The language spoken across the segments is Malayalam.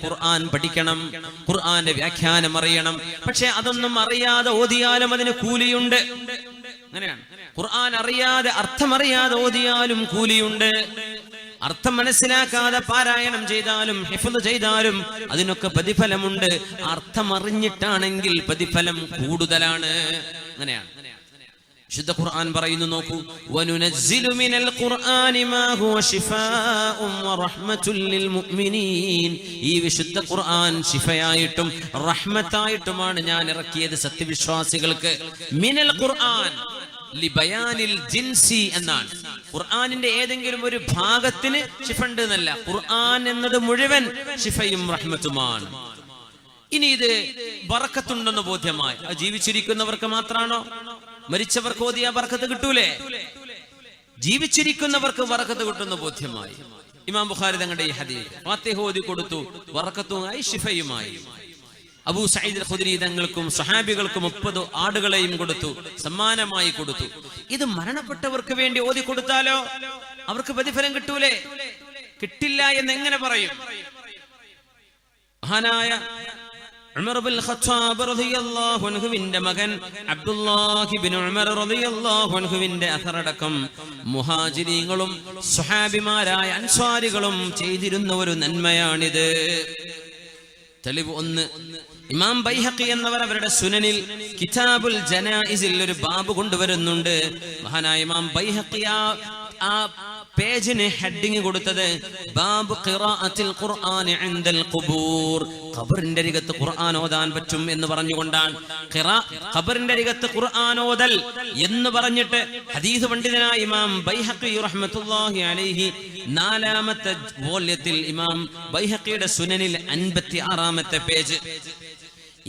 ഖുർആൻ പഠിക്കണം, ഖുർആന്റെ വ്യാഖ്യാനം അറിയണം. പക്ഷെ അതൊന്നും അറിയാതെ ഓതിയാലും അതിന് കൂലിയുണ്ട്. അങ്ങനെയാണ്. ഖുർആൻ അറിയാതെ അർത്ഥമറിയാതെ ഓതിയാലും കൂലിയുണ്ട്. അർത്ഥം മനസ്സിലാക്കാതെ പാരായണം ചെയ്താലും ഹിഫ്ള് ചെയ്താലും അതിനൊക്കെ പ്രതിഫലമുണ്ട്. അർത്ഥം അറിഞ്ഞിട്ടാണെങ്കിൽ പ്രതിഫലം കൂടുതലാണ്. അങ്ങനെയാണ്. വിശുദ്ധ ഖുർആൻ പറയുന്നു, നോക്കൂ, വനുനസ്സിലു മിനൽ ഖുർആനി മാ ഹുവ ശിഫാഉൻ വറഹ്മത്തുൽ ലിൽ മുഅ്മിനീൻ. ഈ വിശുദ്ധ ഖുർആൻ ശിഫയായിട്ടും റഹ്മത്തായിട്ടുമാണ് ഞാൻ ഇറക്കിയത് സത്യവിശ്വാസികൾക്ക്. മിനൽ ഖുർആൻ ലിബയാനിൽ ജിൻസി എന്നാണ്. ഖുർആനിന്റെ ഏതെങ്കിലും ഒരു ഭാഗത്തിന് ശിഫ ഉണ്ട് എന്നല്ല, ഖുർആൻ എന്നത് മുഴുവൻ ശിഫയും റഹ്മത്തുമാണ്. ഇനി ഇത് ബറക്കത്തുണ്ടെന്ന് ബോധ്യമായി. അത് ജീവിച്ചിരിക്കുന്നവർക്ക് മാത്രമാണോ? മരിച്ചവർക്ക് ഓതിയ ബറക്കത്ത് കിട്ടൂലേ? ജീവിച്ചിരിക്കുന്നവർക്ക് ബറക്കത്ത് കിട്ടുന്ന ബോധ്യമായി. ഇമാം ബുഖാരി തങ്ങളുടെ ഈ ഹദീസ് ഫാത്തിഹ ഓതി കൊടുത്തു, ബറക്കത്തുമായി ശിഫയുമായി. അബൂ സഈദ് അൽ ഖുദ്രി തങ്ങൾക്കും സ്വഹാബികൾക്കും 30 ആടുകളെയും കൊടുത്തു, സമ്മാനമായി കൊടുത്തു. ഇത് മരണപ്പെട്ടവർക്ക് വേണ്ടി ഓതി കൊടുത്താലോ അവർക്ക് പ്രതിഫലം കിട്ടൂലേ? കിട്ടില്ല എന്ന് എങ്ങനെ പറയും? മഹാനായ ഉമർ ഇബ്നുൽ ഖത്താബ് റളിയല്ലാഹു അൻഹുവിന്റെ മകൻ അബ്ദുല്ലാഹി ഇബ്നു ഉമർ റളിയല്ലാഹു അൻഹുവിന്റെ അഥറടക്കം മുഹാജിരീങ്ങളും സ്വഹാബിമാരായ അൻസ്വാരികളും ചെയ്തിരുന്ന ഒരു നന്മയാണിത്. തെളിവ് ഒന്ന്, ഇമാം ബൈഹഖി എന്നവർ അവരുടെ സുനനിൽ കിതാബുൽ ജനായിസിൽ ഒരു ബാബ് കൊണ്ടുവരുന്നുണ്ട്. മഹാനായ ഇമാം ബൈഹഖി ആ പേജിന് ഹെഡിങ് കൊടുത്തത് ബാബ് ഖിറാഅത്തിൽ ഖുർആനി ഇൻദൽ ഖുബൂർ. ഖബറിന്റെ അരികത്ത് ഖുർആൻ ഓതാൻ പറ്റും എന്ന് പറഞ്ഞുകൊണ്ടാണ് ഖബറിന്റെ അരികത്ത് ഖുർആൻ ഓതൽ എന്ന് പറഞ്ഞിട്ട് ഹദീസ് പണ്ഡിതനായ ഇമാം ബൈഹഖി റഹ്മത്തുള്ളാഹി അലൈഹി 4ാമത്തെ വോള്യത്തിൽ ഇമാം ബൈഹഖിയുടെ സുനനിൽ 56ാമത്തെ പേജ്,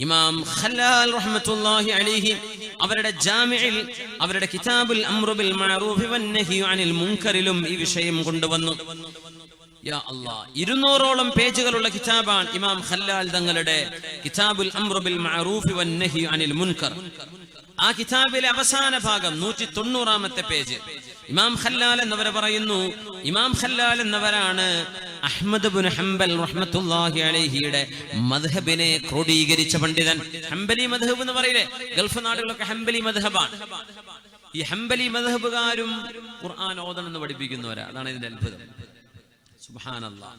ഇമാം ഖല്ലാൽ റഹ്മത്തുള്ളാഹി അലൈഹി അവരുടെ ജാമിഇൽ അവരുടെ കിതാബുൽ അംറു ബിൽ മഅറൂഫി വന്നഹി അനിൽ മുൻകറിലും ഈ വിഷയം കൊണ്ടുവന്നു. യാ അല്ലാഹ്, 200ഓളം പേജുകളുള്ള കിതാബാണ് ഇമാം ഖല്ലാൽ തങ്ങളുടെ കിതാബുൽ അംറു ബിൽ മഅറൂഫി വന്നഹി അനിൽ മുൻകർ. ആ കിതാബിലെ അവസാന ഭാഗം 190ാമത്തെ പേജ്. ഇമാം ഖല്ലാൽ എന്നവർ പറയുന്നു, ഇമാം ഖല്ലാൽ എന്നവരാണ് അഹ്മദ് ഇബ്നു ഹംബൽ റഹ്മത്തുള്ളാഹി അലൈഹിയുടെ മദ്ഹബിനെ ക്രോഡീകരിച്ച പണ്ഡിതൻ. ഹംബലി മദ്ഹബ് എന്ന് പറയില്ലേ, ഗൾഫ് നാടുകളൊക്കെ ഹംബലി മദ്ഹബാണ്. ഈ ഹംബലി മദ്ഹബുകാരും ഖുർആൻ ഓതണം എന്ന് പഠിപ്പിക്കുന്നവരാ. അതാണ് ഇതിന്റെ അത്ഭുതം. സുബ്ഹാനല്ലാഹ്.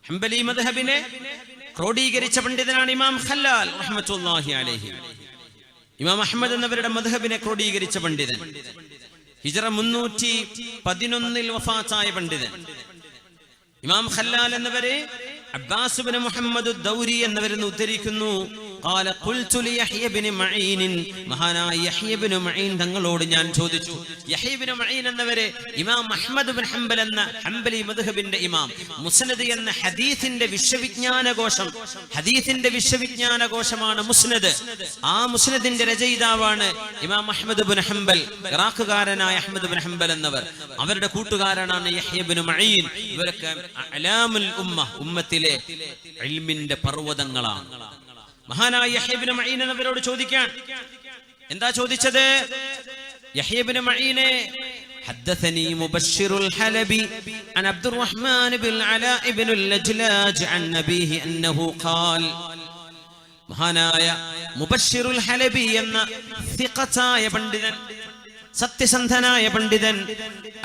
ഹംബലി മദ്ഹബിനെ ക്രോഡീകരിച്ച പണ്ഡിതനാണ് ഇമാം ഖല്ലാൽ റഹ്മത്തുള്ളാഹി അലൈഹി. ഇമാം അഹ്മദ് എന്നവരുടെ മദ്ഹബിനെ ക്രോഡീകരിച്ച പണ്ഡിതൻ. ഹിജ്റ 311 വഫാത്തായ പണ്ഡിതൻ. ഇമാം ഖല്ലാൽ എന്നവരെ അബ്ബാസ് ഇബ്നു മുഹമ്മദ് ദൗരി എന്നവരെന്ന് ഉദ്ധരിക്കുന്നു. قال قلت ليحيى بن معين, മഹാനായ യഹ്യ ഇബ്നു മഈൻ തങ്ങളോട് ഞാൻ ചോദിച്ചു. യഹ്യ ഇബ്നു മഈൻ എന്നവരെ ഇമാം അഹ്മദ് ഇബ്നു ഹംബൽ എന്ന ഹംബലി മദ്ഹബിന്റെ ഇമാം, മുസ്നദ് എന്ന ഹദീസിന്റെ വിശ്വവിജ്ഞാനകോശമാണ് മുസ്നദ്. ആ മുസ്നദിന്റെ രചയിതാവാണ് ഇമാം അഹ്മദ് ഇബ്നു ഹംബൽ, ഇറാഖുകാരനായ അഹ്മദ് ഇബ്നു ഹംബൽ എന്നവർ. അവരുടെ കൂട്ടുകാരനാണ് യഹ്യ ഇബ്നു മഈൻ. ഇവരൊക്കെ അലാമുൽ ഉമ്മത്തിലെ ഇൽമിന്റെ പർവ്വതങ്ങളാണ്. മഹാനായ യഹ്യ ഇബ്നു മഈൻ എന്നവരോട് ചോദിക്കാൻ. എന്താ ചോദിച്ചത്? യഹ്യ ഇബ്നു മഈനെ حدثني مبشر الحلبي عن عبد الرحمن بن العلاء بن اللجلاج عن أبيه أنه قال. മഹാനായ മുബശ്ശിറുൽ ഹലബി എന്ന സിഖത്തായ പണ്ഡിതൻ, സത്യസന്ധനായ പണ്ഡിതൻ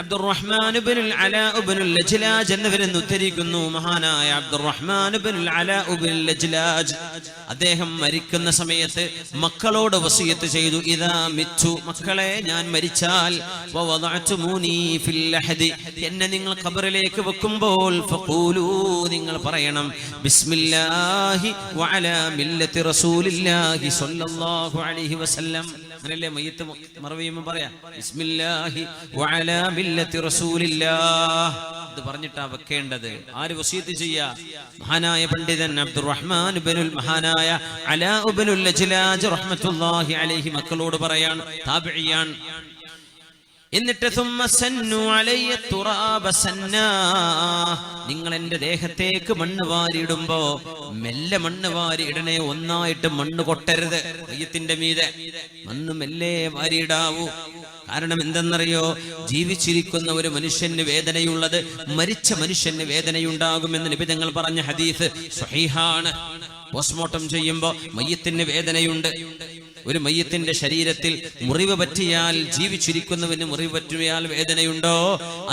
അബ്ദുറഹ്മാൻ ഇബ്നുൽ അലാ ഇബ്നുൽ ലജ്ലാജ് എന്നിവരെന്ന് ഉദ്ധരിക്കുന്നു. മഹാനായ അബ്ദുറഹ്മാൻ ഇബ്നുൽ അലാ ഇബ്നുൽ ലജ്ലാജ് അദ്ദേഹം മരിക്കുന്ന സമയത്ത് മക്കളോട് വസിയത്ത് ചെയ്തു, ഇദാ മിത്തു, മക്കളെ ഞാൻ മരിച്ചാൽ വവദഅതുമൂനി ഫിൽ ലഹദി, എന്നെ നിങ്ങൾ ഖബറിലേക്ക് വെക്കുമ്പോൾ ഫഖൂലു, നിങ്ങൾ പറയണം ബിസ്മില്ലാഹി വഅലാ മില്ലത്തി റസൂലില്ലാഹി സ്വല്ലല്ലാഹു അലൈഹി വസല്ലം. അങ്ങനെയല്ലേ മയ്യിത്ത് മറവിയുമ്പോൾ പറയാ ബിസ്മില്ലാഹി വഅലാ മില്ലത്തി റസൂലില്ലാഹ്. ഇത് പറഞ്ഞിട്ടാ വെക്കേണ്ടത്. ആര് വസിയത്ത് ചെയ്യാ? മഹാനായ പണ്ഡിതൻ അബ്ദുറഹ്മാൻ ഇബ്നുൽ മഹാനായ അലാ ഇബ്നുൽ ലജ്ലാജ് റഹ്മത്തുള്ളാഹി അലൈഹി മക്കളോട് പറയാണ്, താബിഇയാൻ. എന്നിട്ട് സുമ്മ സന്നു അലയ്യ തുറാബ സന്നാ, നിങ്ങൾ എന്റെ ദേഹത്തേക്ക് മണ്ണ് വാരിയിടുമ്പോ മെല്ലെ മണ്ണ് വാരി ഇടണേ, ഒന്നായിട്ട് മണ്ണ് കൊട്ടരുത്. മയ്യത്തിന്റെ മീതെ മണ്ണ് മെല്ലെ വാരിയിടാവൂ. കാരണം എന്തെന്നറിയോ, ജീവിച്ചിരിക്കുന്ന ഒരു മനുഷ്യന് വേദനയുള്ളത് മരിച്ച മനുഷ്യന് വേദനയുണ്ടാകുമെന്ന് നബി തങ്ങൾ പറഞ്ഞ ഹദീസ് സ്വഹീഹാണ്. പോസ്റ്റ്മോർട്ടം ചെയ്യുമ്പോൾ മയ്യത്തിന് വേദനയുണ്ട്. ഒരു മയ്യത്തിന്റെ ശരീരത്തിൽ മുറിവ് പറ്റിയാൽ, ജീവിച്ചിരിക്കുന്നവന് മുറിവ് പറ്റിയാൽ വേദനയുണ്ടോ,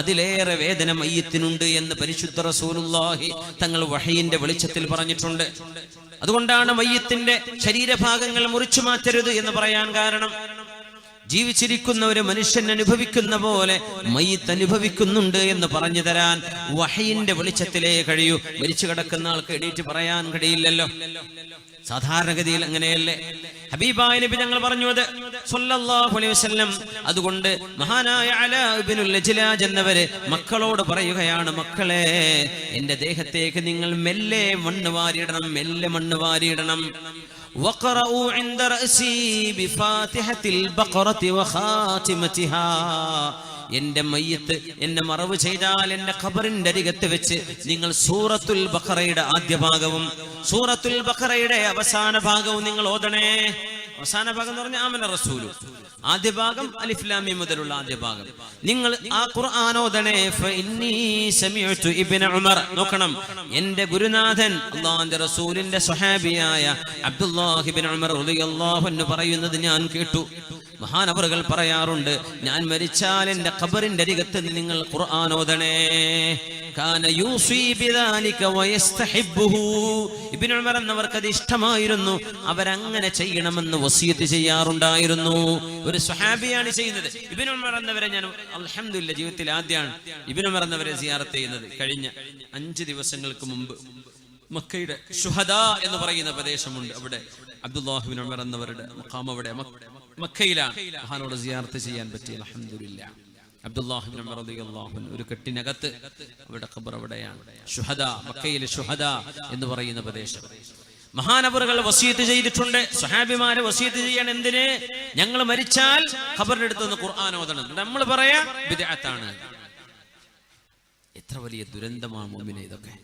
അതിലേറെ വേദന മയ്യത്തിനുണ്ട് എന്ന് പരിശുദ്ധ റസൂലുള്ളാഹി തങ്ങൾ വഹയിന്റെ വെളിച്ചത്തിൽ പറഞ്ഞിട്ടുണ്ട്. അതുകൊണ്ടാണ് മയ്യത്തിന്റെ ശരീരഭാഗങ്ങൾ മുറിച്ചു മാറ്റരുത് എന്ന് പറയാൻ കാരണം. ജീവിച്ചിരിക്കുന്ന ഒരു മനുഷ്യൻ അനുഭവിക്കുന്ന പോലെ മയ്യിത്ത് അനുഭവിക്കുന്നുണ്ട് എന്ന് പറഞ്ഞു തരാൻ വഹയിന്റെ വെളിച്ചത്തിലേ കഴിയൂ. മരിച്ചു കിടക്കുന്ന ആൾക്ക് എണീറ്റ് പറയാൻ കഴിയില്ലല്ലോ. സാധാരണഗതിയിൽ അങ്ങനെയല്ലേ. ഹബീബായ നബി ഞങ്ങൾ പറഞ്ഞു അത് സല്ലല്ലാഹു അലൈഹി വസല്ലം. അതുകൊണ്ട് മഹാനായ അലാ ഇബ്നുൽ ലജ്ലാജ് എന്നവര് മക്കളോട് പറയുകയാണ്, മക്കളെ, എന്റെ ദേഹത്തേക്ക് നിങ്ങൾ മെല്ലെ മണ്ണ് വാരിയിടണം, മെല്ലെ മണ്ണ് വാരിയിടണം. وقرأوا عند رأسي بفاتحة البقرة وخاتمتها. എന്റെ മയ്യത്ത് എന്നെ മറവ് ചെയ്താൽ എന്റെ ഖബറിന്റെ അരികത്ത് വെച്ച് നിങ്ങൾ സൂറത്തുൽ ബഖറയുടെ ആദ്യ ഭാഗവും സൂറത്തുൽ ബഖറയുടെ അവസാന ഭാഗവും നിങ്ങൾ ഓതണേ. അവസാന ഭാഗം എന്ന് പറഞ്ഞാൽ ആമന റസൂലു, ആദ്യ ഭാഗം അലിഫ് ലാം മീം മുതലുള്ള ആദ്യ ഭാഗം നിങ്ങൾ ആ ഖുർആൻ ഓതണേ. ഫഇന്നി സമിഅതു ഇബ്നു ഉമർ, നോക്കണം, എന്റെ ഗുരുനാഥൻ അല്ലാഹുവിന്റെ റസൂലിന്റെ സ്വഹാബിയായ അബ്ദുല്ലാഹി ഇബ്നു ഉമർ റളിയല്ലാഹു അൻഹു പറയുന്നത് ഞാൻ കേട്ടു. മഹാനവറുകൾ പറയാറുണ്ട്, ഞാൻ മരിച്ചാൽ എന്റെ ഖബറിന്റെ അരികത്ത് നിങ്ങൾ ഖുർആൻ ഓതണേ. കാന യൂസി ബിദാലിക വയസ്തഹിബ്ബുഹു. ഇബ്നു ഉമർ എന്നവർക്ക് അത് ഇഷ്ടമായിരുന്നു, അവരങ്ങനെ ചെയ്യണമെന്ന് വസിയത്ത് ചെയ്യാറുണ്ടായിരുന്നു. ഒരു സ്വഹാബിയാണ് ചെയ്യുന്നത്. ഇബ്നു ഉമർ എന്നവരെ ഞാൻ അൽഹംദുലില്ലാഹ് ജീവിതത്തിൽ ആദ്യമാണ് ഇബ്നു ഉമർ എന്നവരെ സിയാറത്ത് ചെയ്യുന്നത്. കഴിഞ്ഞ 5 ദിവസങ്ങൾക്ക് മുമ്പ് മക്കയുടെ ശുഹദാ എന്ന് പറയുന്ന പ്രദേശമുണ്ട്. അവിടെ അബ്ദുല്ലാഹി ഇബ്നു ഉമർ എന്നവരുടെ മഖാം അവിടെ മക്കയിലാണ്. മഹാനോട് സിയാറത്ത് ചെയ്യാൻ പറ്റി അൽഹംദുലില്ലാഹ്. അബ്ദുല്ലാഹി ഇബ്നു ഉമർ റളിയല്ലാഹു അൻഹു ഒരു കെട്ടിനകത്ത്, അവിടെ ഖബർ അവിടെയാണ്. ശുഹദാ, മക്കയിലെ ശുഹദാ എന്ന് പറയുന്ന പ്രദേശം. മഹാനവറുകൾ വസിയത്ത് ചെയ്തിട്ടുണ്ട്. സ്വഹാബിമാരെ വസിയത്ത് ചെയ്യാൻ എന്തിന്? ഞങ്ങൾ മരിച്ചാൽ ഖബറിന്റെ അടുത്ത് ഖുർആൻ ഓതണം. നമ്മൾ പറയാ ബിദ്അത്താണ്. എത്ര വലിയ ദുരന്തമാണ് മുഅ്മിനേ ഇതൊക്കെ.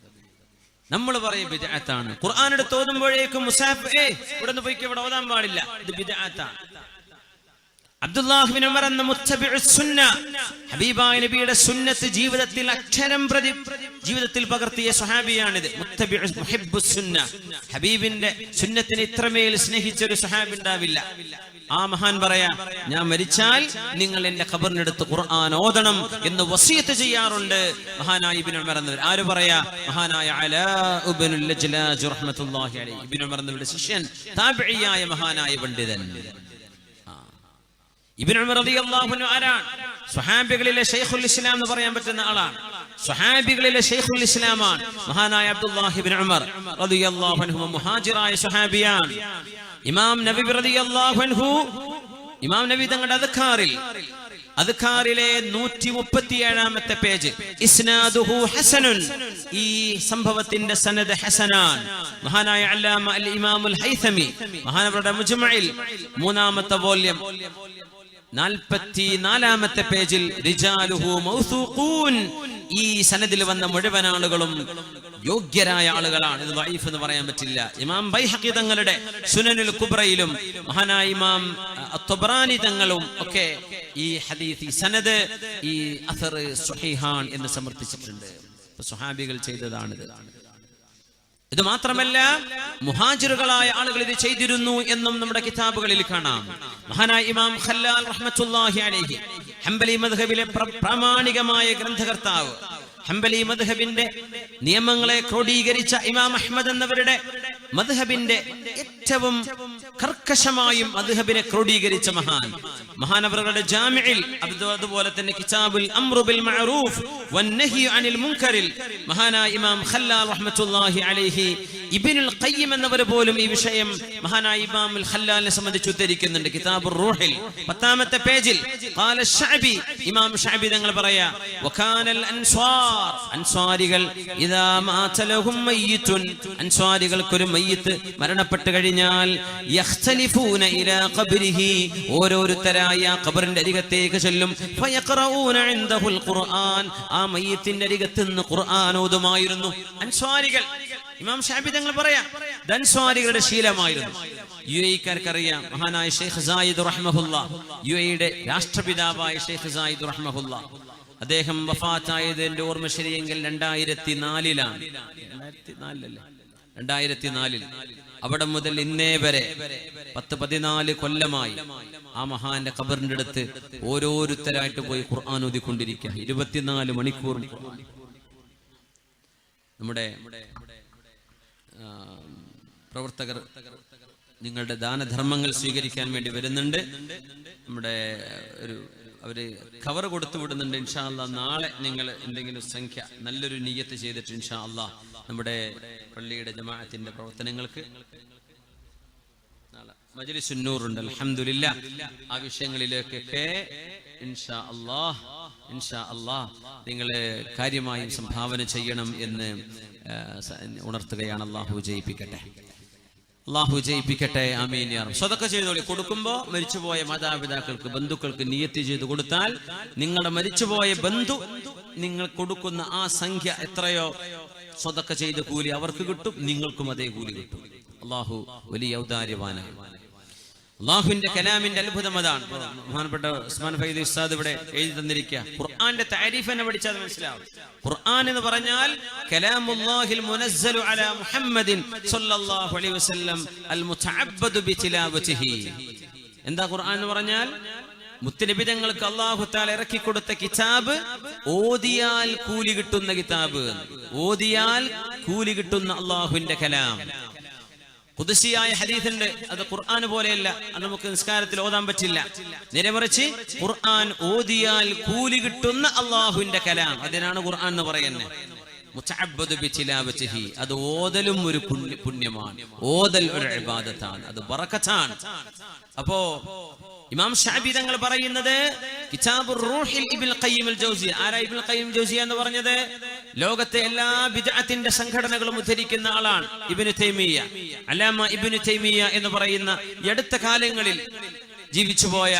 നമ്മൾ പറയും ബിദ്അത്താണ്. ഖുർആൻ എടുത്ത് ഓതുമ്പോഴേക്കും മുസാഫ് ഇവിടെ നിന്ന് പോയിക്ക് ഇവിടെ ഓതാൻ പാടില്ല, ഇത് ബിദ്അത്താണ്. അബ്ദുല്ലാഹി ഇബ്നു ഉമർ എന്ന മുത്തബിഉസ് സുന്ന, ഹബീബായ നബിയുടെ സുന്നത്ത് ജീവിതത്തിൽ അക്ഷരം പ്രതി ജീവിതത്തിൽ പകർത്തിയ സ്വഹാബിയാണിത്. മുത്തബിഉസ് മുഹിബ്ബുസ് സുന്ന, ഹബീബിന്റെ സുന്നത്തിനെ ഇത്രമേൽ സ്നേഹിച്ച ഒരു സ്വഹാബി ഉണ്ടാവില്ല. ആ മഹാൻ പറയാ, ഞാൻ മരിച്ചാൽ നിങ്ങൾ എന്റെ ഖബറിനടുത്ത് ഖുർആൻ ഓതണം എന്ന് വസിയത്ത് ചെയ്യാറുണ്ട് മഹാനായ ഇബ്നു ഉമർ എന്നവർ. ആര് പറയാ? മഹാനായ അലാ ഇബ്നുൽ ലജ്ലാജ് റഹ്മത്തുള്ളാഹി അലൈഹി. ഇബ്നു ഉമർ എന്നവരുടെ ശിഷ്യൻ, താബിഈയായ മഹാനായ പണ്ഡിതൻ. ഇബ്നു ഉമർ റളിയല്ലാഹു അൻഹു ആരാണ്? സ്വഹാബികളിലെ ശൈഖുൽ ഇസ്ലാം എന്ന് പറയാൻ പറ്റുന്ന ആളാണ്. സ്വഹാബികളിലെ ശൈഖുൽ ഇസ്ലാമാണ് മഹാനായ അബ്ദുല്ലാഹി ഇബ്നു ഉമർ റളിയല്ലാഹു അൻഹു. മുഹാജിറായ സ്വഹാബിയാണ്. ഇമാം നബി റളിയല്ലാഹു അൻഹു, ഇമാം നബി തങ്ങളുടെ അദ്കാറിലെ 137ാമത്തെ പേജ്, ഇസ്നാദുഹു ഹസനുൻ, ഈ സംഭവത്തിന്റെ സനദ് ഹസനാൻ. മഹാനായ അല്ലാമ അൽ ഇമാമുൽ ഹൈതമി മഹാനവരുടെ മുജ്മഇൽ 3ാമത്തെ വോള്യം 44ാമത്തെ പേജിൽ റിജാലുഹു മൗസൂഖൂൻ, ഈ സനദിൽ വന്ന മുഴുവൻ ആളുകളും യോഗ്യരായ ആളുകളാണ്. ഇത് ദഈഫ് എന്ന് പറയാൻ പറ്റില്ല. ഇമാം ബൈഹഖി തങ്ങളുടെ സുനനുൽ കുബ്രയിലും മഹാനായ ഇമാം അത്ബറാനി തങ്ങളും ഒക്കെ ഈ ഹദീസ്, ഈ സനദ്, ഈ അസർ സ്വഹീഹാൻ എന്ന് സമർത്ഥിച്ചിട്ടുണ്ട്. സ്വഹാബികൾ ചെയ്തതാണിത്. ഇത് മാത്രമല്ല, മുഹാജിറുകളായ ആളുകൾ ഇത് ചെയ്തിരുന്നു എന്നും നമ്മുടെ കിതാബുകളിൽ കാണാം. മഹാനായ ഇമാം ഖല്ലാൽ റഹ്മത്തുള്ളാഹി അലൈഹി, ഹംബലി മദ്ഹബിലെ പ്രാമാണികമായ ഗ്രന്ഥകർത്താവ്, ഹംബലി മദ്ഹബിന്റെ നിയമങ്ങളെ ക്രോഡീകരിച്ച ഇമാം അഹ്മദ് എന്നവരുടെ മദ്ഹബിന്റെ ഏറ്റവും കർക്കശമായും മദ്ഹബിനെ ക്രോഡീകരിച്ച മഹാനവറുകളുടെ ജാമിഇൽ, അതുപോലെ തന്നെ കിതാബുൽ അംറു ബിൽ മഅറൂഫ് വന്നഹി അനിൽ മുൻകറിൽ മഹാനായ ഇമാം ഖല്ലാൽ റഹ്മത്തുള്ളാഹി അലൈഹി, ഇബ്നുൽ ഖയ്യിം എന്നവർ പോലും ഈ വിഷയം മഹാനായ ഇമാം ഖല്ലാലിനെ സംബന്ധിച്ച് ഉദ്ധരിക്കുന്നുണ്ട്. കിതാബുർ റൂഹിൽ 10ാമത്തെ പേജിൽ ഖാല ശഅബി, ഇമാം ശഅബി തങ്ങൾ പറയാ, വകാനൽ അൻസ്വാർ, അൻസ്വാരികൾ ഇദാ മാത ലഹും മയ്യിതുൻ, അൻസ്വാരികൾക്ക് ഒരു മയ്യിത്ത് മരണപ്പെട്ടു കഴിഞ്ഞാൽ യഖ്തലിഫൂന ഇലാ ഖബ്രിഹി, ഓരോരുത്തരായ ഖബറിന്റെ അരികത്തേക്ക് ചെല്ലും. ഫയഖറഊന ഇൻദഹുൽ ഖുർആൻ, ആ മയ്യിത്തിന്റെ അരികത്ത് നിന്ന് ഖുർആൻ ഓതുമായിരുന്നു അൻസ്വാരികൾ. ഇമാം ഷാഫി തങ്ങൾ പറയാം, അൻസ്വാരികളുടെ ശീലമായിരുന്നു. UAE-ക്കാർക്കറിയാം, മഹാനായ ഷെയ്ഖ് സായിദ് റഹ്മഹുല്ലാ, UAE-യുടെ രാഷ്ട്രപിതാവായ ഷെയ്ഖ് സായിദ് റഹ്മഹുല്ലാ, അദ്ദേഹം വഫാത്തായത് എന്റെ ഓർമ്മ ശരിയെങ്കിൽ 2004-ലാണ്. 2004 അവിടെ മുതൽ ഇന്നേ വരെ 10-14 കൊല്ലമായി ആ മഹാന്റെ ഖബറിന്റെ അടുത്ത് ഓരോരുത്തരായിട്ട് പോയി ഖുർആൻ ഓതിക്കൊണ്ടിരിക്കുക. 24 മണിക്കൂർ നമ്മുടെ പ്രവർത്തകർ നിങ്ങളുടെ ദാനധർമ്മങ്ങൾ സ്വീകരിക്കാൻ വേണ്ടി വരുന്നുണ്ട്. നമ്മുടെ അവര് കവർ കൊടുത്തു വിടുന്നുണ്ട്. ഇൻഷാ അല്ലാഹ് നാളെ നിങ്ങൾ എന്തെങ്കിലും സംഖ്യ നല്ലൊരു നിയ്യത്ത് ചെയ്തിട്ട് ഇൻഷാ അല്ലാഹ് നമ്മുടെ പള്ളിയുടെ ജമാഅത്തിന്റെ പ്രവർത്തനങ്ങൾക്ക് നാളെ മജ്ലിസുൻ നൂർ ഉണ്ട്. അൽഹംദുലില്ലാഹ് ആ വിഷയങ്ങളിലേക്കൊക്കെ ഇൻഷാ അല്ലാഹ് നിങ്ങൾ കാര്യമായി സംഭാവന ചെയ്യണം എന്ന് ഉണർത്തുകയാണ്. അല്ലാഹു ജയിപ്പിക്കട്ടെ. ആമീൻ യാ റബ്ബ്. സദഖ ചെയ്തോളി. കൊടുക്കുമ്പോ മരിച്ചുപോയ മാതാപിതാക്കൾക്ക്, ബന്ധുക്കൾക്ക് നിയ്യത്ത് ചെയ്ത് കൊടുത്താൽ നിങ്ങളുടെ മരിച്ചുപോയ ബന്ധു നിങ്ങൾ കൊടുക്കുന്ന ആ സംഖ്യ എത്രയോ സദഖ ചെയ്ത കൂലി അവർക്ക് കിട്ടും, നിങ്ങൾക്കും അതേ കൂലി കിട്ടും. അല്ലാഹു വലിയ ഔദാര്യവാനാണ്. അല്ലാഹുവിന്റെ കലാമിന്റെ അത്ഭുതം അതാണ്. ബഹുമാനപ്പെട്ട ഉസ്മാൻ ഫൈദി ഉസ്താദ് ഇവിടെ എഴുതി തന്നിരിക്കുക. ഖുർആന്റെ തഅരീഫ് എന്നെ പഠിച്ചാൽ മനസ്സിലാവും. ഖുർആൻ എന്ന് പറഞ്ഞാൽ കലാമുല്ലാഹിൽ മുനസ്സലു അലാ മുഹമ്മദിൻ സ്വല്ലല്ലാഹു അലൈഹി വസല്ലം അൽ മുതഅബ്ബദു ബിതിലാവതിഹി. എന്താ ഖുർആൻ എന്ന് പറഞ്ഞാൽ? മുത്തുനബി തങ്ങൾക്ക് അല്ലാഹു തആല ഇറക്കി കൊടുത്ത കിതാബ്, ഓതിയാൽ കൂലി കിട്ടുന്ന കിതാബ്, ഓതിയാൽ കൂലി കിട്ടുന്ന അല്ലാഹുവിന്റെ കലാം. ഖുദ്സിയായ ഹദീസുണ്ട്, അത് ഖുർആൻ പോലെയല്ല, അത് നമുക്ക് നിസ്കാരത്തിൽ ഓതാൻ പറ്റില്ല. നേരെമറിച്ച് ഖുർആൻ ഓതിയാൽ കൂലി കിട്ടുന്ന അല്ലാഹുവിന്റെ കലാം, അതിനാണ് ഖുർആൻ എന്ന് പറയുന്നത്. മുതഅബ്ബദു ബിതിലാവതിഹി, അത് ഓതലും ഒരു പുണ്യമാണ്, ഓതൽ ഒരു ഇബാദത്താണ്, അത് ബറകത്താണ്. അപ്പോ ഇമാം ഷാഫി തങ്ങൾ പറയുന്നത് കിതാബുർ റൂഹിൽ ഇബ്നുൽ ഖയ്യിം അൽ ജൗസിയ. ആരാ ഇബ്നുൽ ഖയ്യിം ജൗസിയ എന്ന് പറഞ്ഞത്? ലോകത്തെ എല്ലാ ബിദ്അത്തിന്റെ സംഘടനകളും ഉദ്ധരിക്കുന്ന ആളാണ് ഇബ്നു തൈമിയ്യ. അല്ലാമ ഇബ്നു തൈമിയ്യ എന്ന് പറയുന്ന ഈ അടുത്ത കാലങ്ങളിൽ ജീവിച്ചുപോയ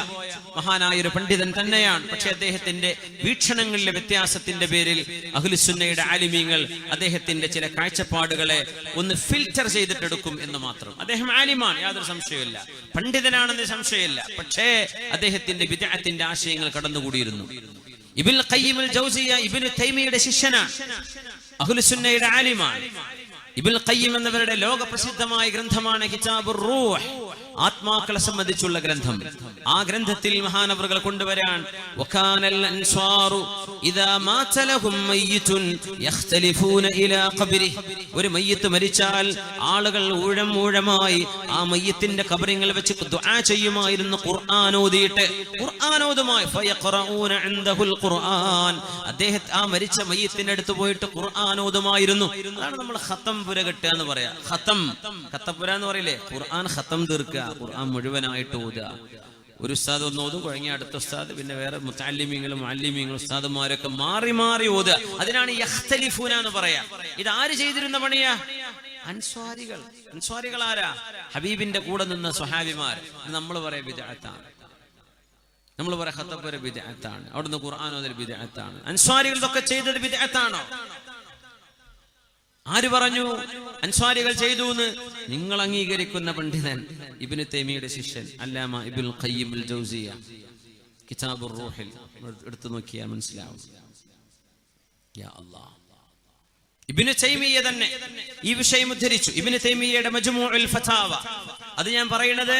മഹാനായ ഒരു പണ്ഡിതൻ തന്നെയാണ്. പക്ഷെ അദ്ദേഹത്തിന്റെ വീക്ഷണങ്ങളിലെ വ്യത്യാസത്തിന്റെ പേരിൽ അഹ്ലുസുന്നയുടെ ആലിമീങ്ങൾ അദ്ദേഹത്തിന്റെ ചില കാഴ്ചപ്പാടുകളെ ഒന്ന് ഫിൽറ്റർ ചെയ്തിട്ടെടുക്കും എന്ന് മാത്രം. അദ്ദേഹം ആലിമാണ്, യാതൊരു സംശയമില്ല, പണ്ഡിതനാണെന്ന് സംശയമില്ല. പക്ഷേ അദ്ദേഹത്തിന്റെ ബിദ്അത്തിന്റെ ആശയങ്ങൾ കടന്നുകൂടിയിരുന്നു. ഇബ്നുൽ ഖയ്യിം അൽ ജൗസിയ ഇബ്നു തൈമിയ്യയുടെ ശിഷ്യനാണ്, അഹ്ലുസുന്നയുടെ ആലിമാണ്. ഇബ്നുൽ ഖയ്യിം എന്നവരുടെ ലോകപ്രസിദ്ധമായ ഗ്രന്ഥമാണ് കിതാബുർ റൂഹ്, ആത്മാക്കളെ സംബന്ധിച്ചുള്ള ഗ്രന്ഥം. ആ ഗ്രന്ഥത്തിൽ മഹാനവറുകൾ കൊണ്ടുവരാൻ വകാനൽ അൻസ്വാറു ഇദാ മാത ലഹും മയ്യിതുൻ യഖ്തലിഫൂന ഇലാ ഖബ്രി. ഒരു മയ്യിത്ത് മരിച്ചാൽ ആളുകൾ ഊഴമായി ആ മയ്യിത്തിന്റെ ഖബറിൽ വെച്ച് ദുആ ചെയ്യുമായിരുന്നു, ഖുർആൻ ഓതിയിട്ട്. ഖുർആൻ ഓതുമായി ഫയഖറഊന ഇൻദഹുൽ ഖുർആൻ, അദ്ദേഹത്തെ ആ മരിച്ച മയ്യിത്തിന്റെ അടുത്ത് പോയിട്ട് ഖുർആൻ ഓതുമായിരുന്നു. അതാണ് നമ്മൾ ഖത്തം പുര കെട്ടുക എന്ന് പറയാ. ഖത്തപ്പുര എന്ന് പറയില്ലേ? ഖുർആൻ ഖത്തം തീർക്കുക, ഖുർആൻ മുഴുവനായിട്ട് ഓതുക. ഒരു ഉസ്താദ് ഒന്ന് ഓതും, കഴിഞ്ഞ അടുത്ത ഉസ്താദ്, പിന്നെ വേറെ മുതഅല്ലിമീങ്ങളും മുഅല്ലിമീങ്ങളും ഉസ്താദുമാരൊക്കെ മാറി ഓതുക. അതിനാണ് യഖ്തലിഫൂന എന്ന് പറയാ. ഇത് ആര് ചെയ്തിരുന്ന പണിയാ? അൻസ്വാരികൾ ആരാ? ഹബീബിന്റെ കൂടെ നിന്ന സ്വഹാബിമാർ. നമ്മൾ പറയാ ബിദ്അത്താണ്, നമ്മൾ പറയാ ഖത്തപ്പുര ബിദ്അത്താണ്, അവിടുന്ന് ഖുർആൻ ഓതൽ ബിദ്അത്താണ്. അൻസ്വാരികൾ ഇതൊക്കെ ചെയ്തത് ബിദ്അത്താണോ? ആര് പറഞ്ഞു അൻസ്വാരികൾ ചെയ്തു എന്ന്? നിങ്ങൾ അംഗീകരിക്കുന്ന പണ്ഡിതൻ ഇബ്നു തൈമിയ്യയുടെ ശിഷ്യൻ അല്ലാമ ഇബ്നുൽ ഖയ്യിം അൽ ജൗസിയ, കിതാബുർ റൂഹിൽ എടുത്തു നോക്കിയാൽ മനസ്സിലാവും. യാ അല്ലാഹ്, ഇബ്നു തൈമിയ്യ തന്നെ ഈ വിഷയം ഉദ്ധരിച്ചു. ഇബ്നു തൈമിയ്യയുടെ മജ്മൂഉൽ ഫതാവ, അത് ഞാൻ പറയുന്നത്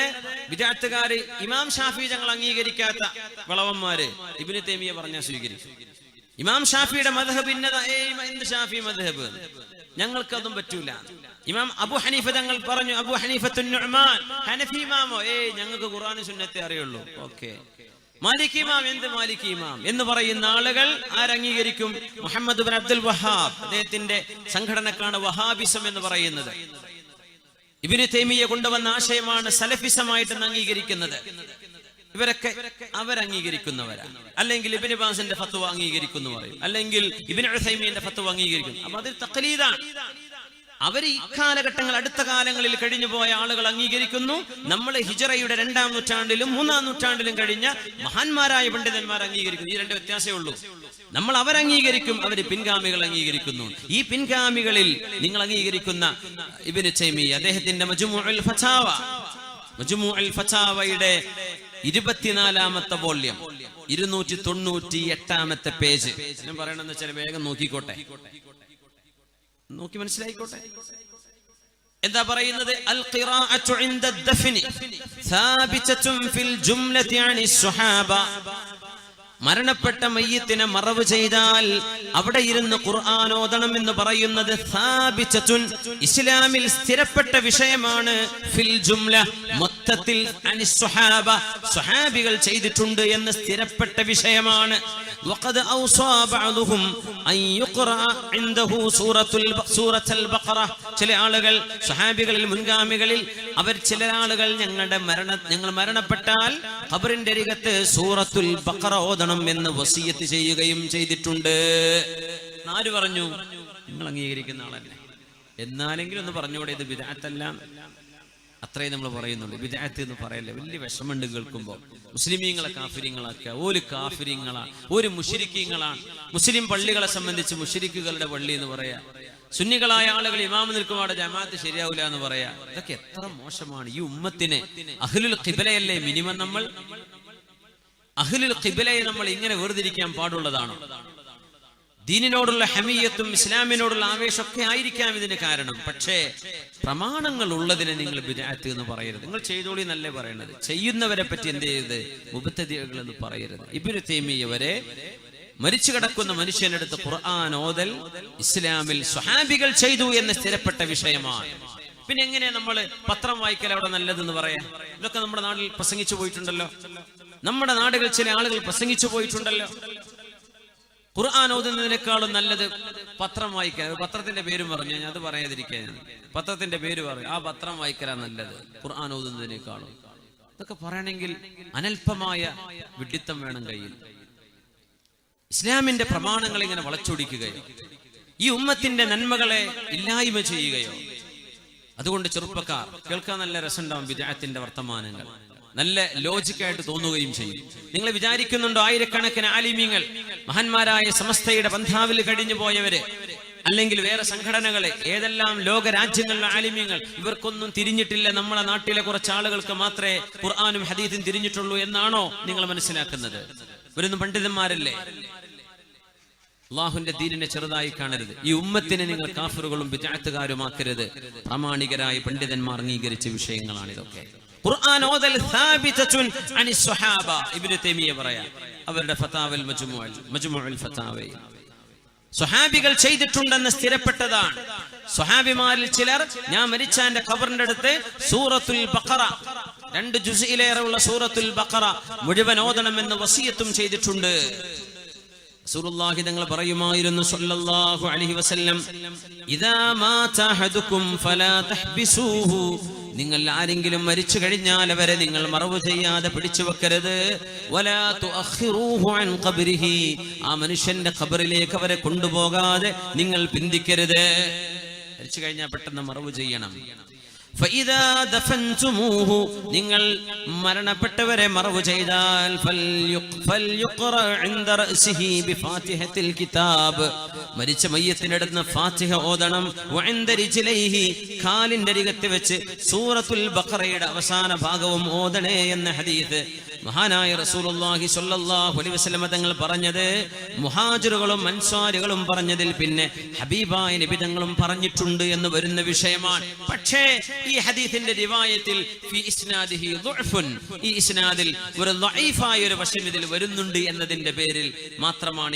ബിദ്അത്തുകാർ, ഇമാം ഷാഫി തങ്ങൾ അംഗീകരിക്കാത്ത വളവന്മാര് ഇബ്നു തൈമിയ്യ പറഞ്ഞാൽ സ്വീകരിക്കും. ഇമാം ഷാഫിയുടെ മദ്ഹബ് ഇന്നതാ, എന്ത് ഷാഫി മദ്ഹബ്, ഞങ്ങൾക്കതും പറ്റൂല. ഇമാം അബു ഹനീഫ തങ്ങൾ പറഞ്ഞു, അബു ഹനീഫത്തുൻ നുഅ്മാൻ ഹനഫി ഇമാമോ? ഞങ്ങൾക്ക് ഖുർആനും സുന്നത്തെ അറിയുള്ളൂ. ഓക്കെ. മാലികി ഇമാം, എന്ത് മാലികി ഇമാം എന്ന് പറയുന്ന ആളുകൾ ആരംഗീകരിക്കും? മുഹമ്മദ് ഇബ്നു അബ്ദുൽ വഹാബ്, അദ്ദേഹത്തിന്റെ സംഘടനക്കാണ് വഹാബിസം എന്ന് പറയുന്നത്. ഇബ്നു തൈമിയ്യ കൊണ്ടുവന്ന ആശയമാണ് സലഫിസമായിട്ട് അംഗീകരിക്കുന്നത്. ഇവരൊക്കെ അവരംഗീകരിക്കുന്നവരാണ്. അല്ലെങ്കിൽ ഇബ്നു ബാസിന്റെ ഫത്വ അംഗീകരിക്കുന്നു പറയും, അല്ലെങ്കിൽ ഇബ്നു ഉസൈമീന്റെ ഫത്വ അംഗീകരിക്കുന്നു. അപ്പൊ അത് തഖ്ലീദാണ്. അവർ ഈ കാലഘട്ടങ്ങൾ അടുത്ത കാലങ്ങളിൽ കഴിഞ്ഞു പോയ ആളുകൾ അംഗീകരിക്കുന്നു. നമ്മൾ ഹിജറയുടെ 2-ാം നൂറ്റാണ്ടിലും 3-ാം നൂറ്റാണ്ടിലും കഴിഞ്ഞ മഹാന്മാരായ പണ്ഡിതന്മാർ അംഗീകരിക്കുന്നു. ഈ രണ്ട് വ്യത്യാസമേ ഉള്ളൂ. നമ്മൾ അവരംഗീകരിക്കും, അവര് പിൻഗാമികൾ അംഗീകരിക്കുന്നു. ഈ പിൻഗാമികളിൽ നിങ്ങൾ അംഗീകരിക്കുന്ന ഇബ്നു തൈമിയ്യ അദ്ദേഹത്തിന്റെ മജ്മൂഉൽ ഫതാവയുടെ 24-ാമത്തെ വോള്യം 298-ാമത്തെ പേജ്. ഞാൻ പറയണെന്ന് വെച്ചാൽ വേഗം നോക്കിക്കോട്ടെ, നോക്കി മനസ്സിലായിക്കോട്ടെ. എന്താ പറയുന്നത്? അൽ ഖിറാഅത്തു ഇൻദ ദഫ്നി സാബിതത്തുൻ ഫിൽ ജുംലതി അനിസ് സ്വഹാബ. മരണപ്പെട്ട മയ്യത്തിനെ മറവ് ചെയ്താൽ അവിടെ ഇരുന്ന് ഖുർആൻ ഓതണം എന്ന് പറയുന്നത് സാബിതത്തുൻ ഇസ്ലാമിൽ സ്ഥിരപ്പെട്ട വിഷയമാണ്. ഫിൽ ജുംല മൊത്തത്തിൽ അനിസ് സ്വഹാബ സ്വഹാബികൾ ചെയ്തിട്ടുണ്ട് എന്ന് സ്ഥിരപ്പെട്ട വിഷയമാണ്. വഖദ് ഔസാ ബഅദുഹും അൻ യുഖറഅ ഇൻദഹു സൂറത്തുൽ ബഖറ. ചില ആളുകൾ സ്വഹാബികളിൽ മുൻഗാമികളിൽ ചില ആളുകൾ ഞങ്ങൾ മരണപ്പെട്ടാൽ ഖബറിന്റെ അരികത്ത് സൂറത്തുൽ ബഖറ ഓതണം എന്ന് വസിയത്ത് ചെയ്യുകയും ചെയ്തിട്ടുണ്ട്. ആര് പറഞ്ഞു? നിങ്ങൾ അംഗീകരിക്കുന്ന ആളല്ലേ. എന്നാലെങ്കിലും ഒന്ന് പറഞ്ഞുകൂടെ ഇത് ബിദ്അത്തല്ല? അത്രയും നമ്മൾ പറയുന്നുള്ളൂ. ബിദ്അത്ത് എന്ന് പറയല്ലേ, വലിയ വിഷമമുണ്ട് കേൾക്കുമ്പോൾ. മുസ്ലിമീങ്ങളെ കാഫിര്യങ്ങളാക്കുക. ഒരു കാഫിര്യങ്ങളാണ്, ഒരു മുശ്രിക്കീങ്ങളാണ്. മുസ്ലിം പള്ളികളെ സംബന്ധിച്ച് മുശ്രിക്കുകളുടെ പള്ളി എന്ന് പറയാ. സുന്നികളായ ആളുകൾ ഇമാം നിൽക്കുമ്പോൾ ജമാഅത്ത് ശരിയാവില്ല എന്ന് പറയാ. ഇതൊക്കെ എത്ര മോശമാണ്. ഈ ഉമ്മത്തിനെ അഹ്ലുൽ ഖിബ്ലയല്ലേ മിനിമം. നമ്മൾ അഹ്ലുൽ ഖിബ്ലയെ നമ്മൾ ഇങ്ങനെ വേർതിരിക്കാൻ പാടുള്ളതാണോ? ദീനിനോടുള്ള ഹമിയത്തും ഇസ്ലാമിനോടുള്ള ആവേശമൊക്കെ ആയിരിക്കാം ഇതിന് കാരണം. പക്ഷേ പ്രമാണങ്ങൾ ഉള്ളതിനെ നിങ്ങൾ ബിദ്അത്ത് എന്ന് പറയരുത്. നിങ്ങൾ ചെയ്തോളി എന്നല്ലേ പറയണത്. ചെയ്യുന്നവരെ പറ്റി എന്ത് ചെയ്യരുത്? മുബ്തദിഅകൾ എന്ന് പറയരുത്. ഇബ്നു തൈമിയ്യ വരെ മരിച്ചു കിടക്കുന്ന മനുഷ്യനെടുത്ത് ഖുർആൻ ഓതൽ ഇസ്ലാമിൽ സ്വഹാബികൾ ചെയ്തു എന്ന് സ്ഥിരപ്പെട്ട വിഷയമാണ്. പിന്നെ എങ്ങനെയാ നമ്മൾ പത്രം വായിക്കൽ അവിടെ നല്ലതെന്ന് പറയാം? ഇതൊക്കെ നമ്മുടെ നാട്ടിൽ പ്രസംഗിച്ചു പോയിട്ടുണ്ടല്ലോ. നമ്മുടെ നാടുകളിൽ ചില ആളുകൾ പ്രസംഗിച്ചു പോയിട്ടുണ്ടല്ലോ. ഖുർആൻ ഓതുന്നതിനേക്കാളും നല്ലത് പത്രം വായിക്കാൻ. പത്രത്തിന്റെ പേരും പറഞ്ഞു, ഞാൻ അത് പറയാതിരിക്കാൻ. പത്രത്തിന്റെ പേര് പറയും, ആ പത്രം വായിക്കലാ നല്ലത് ഖുർആൻ ഓതുന്നതിനേക്കാളും. ഇതൊക്കെ പറയണമെങ്കിൽ അനൽപമായ വിഡ്ഢിത്തം വേണം കയ്യിൽ. ഇസ്ലാമിന്റെ പ്രമാണങ്ങൾ ഇങ്ങനെ വളച്ചൊടിക്കുകയോ ഈ ഉമ്മത്തിന്റെ നന്മകളെ ഇല്ലായ്മ ചെയ്യുകയോ. അതുകൊണ്ട് ചെറുപ്പക്കാർ കേൾക്കാൻ നല്ല രസമുണ്ടാവും ബിദ്അത്തിന്റെ വർത്തമാനങ്ങൾ. നല്ല ലോജിക്കായിട്ട് തോന്നുകയും ചെയ്യും. നിങ്ങൾ വിചാരിക്കുന്നുണ്ടോ ആയിരക്കണക്കിന് ആലിമീങ്ങൾ, മഹാന്മാരായ സമസ്തയുടെ പന്ഥാവിൽ കഴിഞ്ഞു പോയവര്, അല്ലെങ്കിൽ വേറെ സംഘടനകളെ, ഏതെല്ലാം ലോക രാജ്യങ്ങളിലെ ആലിമീങ്ങൾ, ഇവർക്കൊന്നും തിരിഞ്ഞിട്ടില്ല, നമ്മളെ നാട്ടിലെ കുറച്ച് ആളുകൾക്ക് മാത്രമേ ഖുർആനും ഹദീസും തിരിഞ്ഞിട്ടുള്ളൂ എന്നാണോ നിങ്ങൾ മനസ്സിലാക്കുന്നത്? ഇവരൊന്നും പണ്ഡിതന്മാരല്ലേ? അള്ളാഹുവിന്റെ ദീനിനെ ചെറുതായി കാണരുത്. ഈ ഉമ്മത്തിനെ നിങ്ങൾ കാഫിറുകളും ബിദ്അത്തുകാരുമാക്കരുത്. പ്രാമാണികരായ പണ്ഡിതന്മാർ അംഗീകരിച്ച വിഷയങ്ങളാണ് ഇതൊക്കെ. ഖുർആൻ ഓതൽ സാബിതത്തുൻ അനിസ് സ്വഹാബ. ഇബ്നു തൈമിയ്യ പറയാ അവരുടെ ഫതാവൽ മജ്മുഉൽ ഫതാവയിൽ സ്വഹാബികൾ ചെയ്തിട്ടുണ്ടെന്ന് സ്ഥിരപ്പെട്ടതാണ്. സ്വഹാബിമാരിൽ ചിലർ ഞാൻ മരിച്ച എന്റെ ഖബറിന്റെ അടുത്ത് സൂറത്തുൽ ബഖറ 2 ജുസ്ഇലേറെ ഉള്ള സൂറത്തുൽ ബഖറ മുഴുവൻ ഓതണമെന്ന് വസിയത്തും ചെയ്തിട്ടുണ്ട്. റസൂലുള്ളാഹി തങ്ങൾ പറയുമായിരുന്നു സല്ലല്ലാഹു അലൈഹി വസല്ലം, ഇദാ മാത അഹദുകും ഫലാ തഹ്ബിസൂഹു. നിങ്ങൾ ആരെങ്കിലും മരിച്ചു കഴിഞ്ഞാൽ അവരെ നിങ്ങൾ മറവ് ചെയ്യാതെ പിടിച്ചു വെക്കരുത്. വലാ തുഅഖിറൂഹു അൻ ഖബ്രിഹി. ആ മനുഷ്യന്റെ ഖബറിലേക്ക് അവരെ കൊണ്ടുപോകാതെ നിങ്ങൾ പിന്തിക്കരുത്. മരിച്ചു കഴിഞ്ഞാൽ പെട്ടെന്ന് മറവ് ചെയ്യണം. ഫഇദാ ദഫൻതുമൂഹു. നിങ്ങൾ മരണപ്പെട്ടവരെ മറവ് ചെയ്താൽ ഫൽയുഖറ ഇൻദ റഅസിഹി ബിഫാത്തിഹത്തിൽ കിതാബ്. മരിച്ച മയ്യത്തിനടുത്ത് ഫാത്തിഹ ഓതണം. വഇൻദ റിജ്ലൈഹി. കാലിന്റെ അരികത്ത് വെച്ച് സൂറത്തുൽ ബഖറയുടെ അവസാന ഭാഗവും ഓതണേ എന്ന ഹദീസ് മഹാനായ റസൂലുള്ളാഹി സ്വല്ലല്ലാഹു അലൈഹി വസല്ലം തങ്ങൾ പറഞ്ഞത് മുഹാജിറുകളും അൻസാരികളും പറഞ്ഞതിൽ പിന്നെ ഹബീബായ നബി തങ്ങളും പറഞ്ഞിട്ടുണ്ട് എന്ന് വരുന്ന വിഷയമാണ്. പക്ഷേ ഈ ഹദീസിന്റെ റിവായത്തിൽ ഫി ഇസ്നാദിഹി ദുഅഫുൻ. ഈ ഇസ്നാദിൽ ഒരു ദഈഫായ ഒരു വശം ഇതിൽ വരുന്നുണ്ട് എന്നതിന്റെ പേരിൽ മാത്രമാണ്